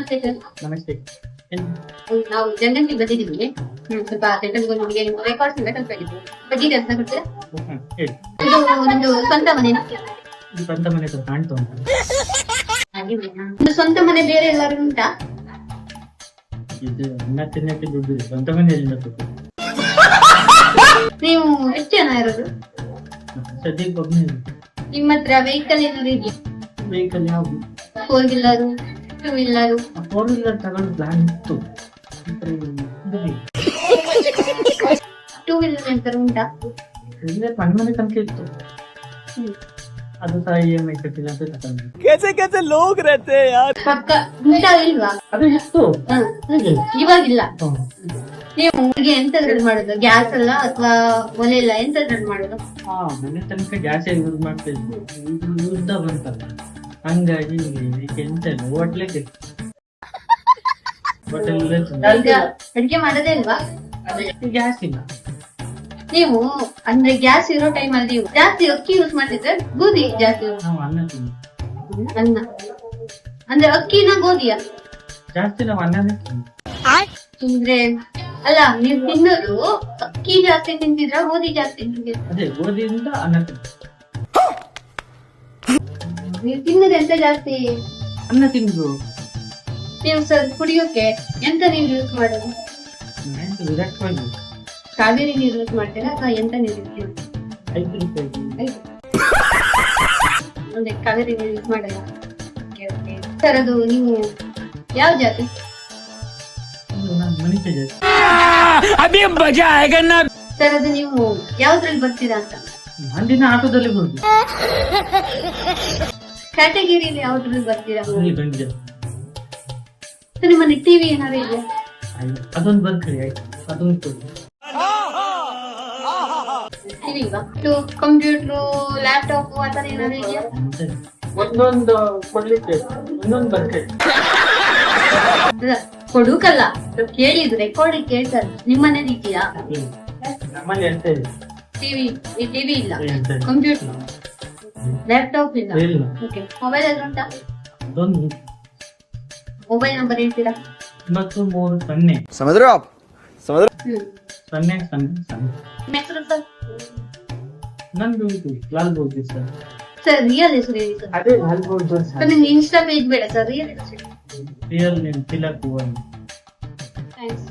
ನಮಸ್ತೆ ಸರ್. ನಮಸ್ತೆ. ನಾವು ಜನರಲ್ ಬಂದಿದ್ದೀವಿ. ಸ್ವಲ್ಪ ಸೆಂಟ್ರಲ್ ನಿಮಗೆ ರೆಕಾರ್ಡ್ಸ್ ಎಲ್ಲ ಕಲ್ಪಾಗಿತ್ತು. ಡೀಟೇಲ್ಸ್ ಕೊಡ್ತೀರಾ? ಹೇಳಿ. ಇದು ನಮ್ದು ಸ್ವಂತ ಮನೆನಾ? ಈ ಸ್ವಂತ ಮನೆ ಸ್ವಲ್ಪ ಕಾಣ್ತಾ ಉಂಟು. ಇದು ಸ್ವಂತ ಮನೆ ಬೇರೆ ಎಲ್ಲರೂ ಉಂಟಾ? ಇದು ಅನ್ನ ತಿನ್ನಕ್ಕೆ ದುಡ್ಡು ಇದೆ. ಸ್ವಂತ ಮನೆಯಲ್ಲಿ ಕೊಟ್ಟು ನೀವು ಎಷ್ಟು ಜನ ಇರೋದು? ಸದ್ಯಕ್ಕೆ ಒಬ್ಬನೇ ನಿಮ್ಮ ಹತ್ರ ವೆಹಿಕಲ್ ಏನಾದ್ರು ಇದೆಯಾ? ವೆಹಿಕಲ್ ಯಾವುದು? 4 ವೀಲರು, 2 ವೀಲರು? 4 ವೀಲರ್ ತಗೊಂಡು ಪ್ಲಾನ್ ಇತ್ತು. 2 ವೀಲರ್ ಅಂತ ಉಂಟಾ? ಮನೆ ಮನೆ ತನಕ ಇತ್ತು. ಅದು ಸಹ EMI ಕಟ್ಟಿಲ್ಲ ಅಂತ ತಗೊಂಡು. कैसे लोग रहते हैं यार. ಪಕ್ಕ ಉಂಟಾ ಇಲ್ವಾ? ಅದು ಇತ್ತು. ಇವಾಗಿಲ್ಲ. ನೀವು ಈಗ ಎಂತದ್ರಲ್ಲಿ ಮಾಡೋದು? ಗ್ಯಾಸ್ ಅಲ್ಲ ಅಥವಾ ಒಲೆ ಇಲ್ಲ, ಎಂತದ್ರಲ್ಲಿ ಮಾಡೋದು? ಮನೆ ತನಕ ಗ್ಯಾಸ್ ಯೂಸ್ ಮಾಡ್ತಾ ಇದ್ವಿ. ಇದು ಯುದ್ಧ ಬಂತಲ್ಲ, ಹಂಗಾಗಿ ಇದಕ್ಕೆ ಎಂತ ಇಲ್ಲ, ಹೋಟ್ಲಿಗೆ ಈಗ ಅಡಿಗೆ ಮಾಡೋದೇ ಇಲ್ವಾ? ಗ್ಯಾಸ್ ಇಲ್ಲ. ನೀವು ಅಂದ್ರೆ ಗ್ಯಾಸ್ ಇರೋ ಟೈಮ್ ಅಲ್ಲಿ ನೀವು ಜಾಸ್ತಿ ಅಕ್ಕಿ ಯೂಸ್ ಮಾಡ್ತಿದ್ರೆ ಗೋಧಿ ಜಾಸ್ತಿ ನಾವು ಅನ್ನ ತಿಂದು ಅನ್ನ ಅಂದ್ರೆ ಅಕ್ಕಿನ ಗೋಧಿಯ ಜಾಸ್ತಿ ನಾವು ಅನ್ನನೇ ತಿಂದು. ಅಂದ್ರೆ ಅಲ್ಲ, ನೀವು ತಿನ್ನೋದು ಅಕ್ಕಿ ಜಾಸ್ತಿ ತಿಂತಿದ್ರ ಗೋಧಿ ಜಾಸ್ತಿ ತಿಂತಿದ್ರ? ಅದೇ ಗೋಧಿಯಿಂದ ಅನ್ನ ತಿಂದು. ನೀವು ತಿನ್ನೋದು ಎಂತ ಜಾಸ್ತಿ? ಅನ್ನ ತಿಂದು. ನೀವು ಸರ್ ಕುಡಿಯೋಕೆ ಎಂತ ನೀರು ಯೂಸ್ ಮಾಡೋದು? ವಿರಾಟ್ವಾಗಿ ಕಾವೇರಿ ನೀರು ಯೂಸ್ ಮಾಡ್ತೀರಾ ಅಥವಾ ಎಂತ ನೀರು ಯೂಸ್ ಮಾಡ್ತೀರಾ? 5 ರೂಪಾಯಿ. ಅಂದ್ರೆ ಕಾವೇರಿ ನೀರು ಯೂಸ್ ಮಾಡಲ್ಲ. ಸರ್ ಅದು ನೀವು ಯಾವ ಜಾತಿ? ನಾನು ಮನುಷ್ಯ ಜಾಸ್ತಿ. ಸರ್ ಅದು ನೀವು ಯಾವ್ದ್ರಲ್ಲಿ ಬರ್ತೀರಾ ಅಂತ? ಅಂದಿನ ಆಟೋದಲ್ಲಿ ಹೋಗಿ ಕ್ಯಾಟಗಿರಿಯಲ್ಲಿ ಯಾವ್ದ್ರಲ್ಲಿ ಬರ್ತೀರಾ? ಬಂದಿದೆ. ಸರ್ ನಿಮ್ಮಲ್ಲಿ ಟಿವಿ ಏನಾದ್ರು ಇದೆಯಾ? ಅದೊಂದು ಬರ್ಕರಿ ಆಯ್ತು, ಅದೊಂದು ಕೊಡಿ. ಟಿವಿ ಇಲ್ವಾ? ಕಂಪ್ಯೂಟರ್, ಲ್ಯಾಪ್ಟಾಪ್ ಆತರ ಏನಾದ್ರು ಇದೆಯಾ? ಒಂದೊಂದು ಕೊಡ್ಲಿಕ್ಕೆ ಒಂದೊಂದು ಬರ್ಕರಿ. ಕೊಡುಕಲ್ಲ, ಕೇಳಿದ್ದು ರೆಕಾರ್ಡ್ ಕೇಳ್ತಾರೆ. ನಿಮ್ಮನೇಲಿ ಇದೆಯಾ? ನಮ್ಮಲ್ಲಿ ಎಂತ ಇದೆ? ಟಿವಿ ಇಲ್ಲ, ಕಂಪ್ಯೂಟರ್, ಲ್ಯಾಪ್ಟಾಪ್ ಇಲ್ಲ. ಓಕೆ, ಮೊಬೈಲ್ ಎಲ್ಲ ಉಂಟಾ? ಅದೊಂದು ಮೊಬೈಲ್ ನಂಬರ್ ಹೇಳ್ತೀರಾ? 93 समझ रहे हो आप? समझ रहे? 0 ನಿಮ್ಮ ಹೆಸರು ಸರ್? ನಂದು ಇದು Lal bogie sir. Sir real ಹೆಸರು ಹೇಳಿ ಸರ್. ಅದೇ ಲಾಲ್ ಬೋಗಿ ಸರ್ ಸರ್. ನಿಮ್ಗೆ ಇನ್ಸ್ಟಾ ಪೇಜ್ ಬೇಡ ಸರ್, ರಿಯಲ್ ಹೆಸರು. Real name Tilak Bhuvan. Thanks.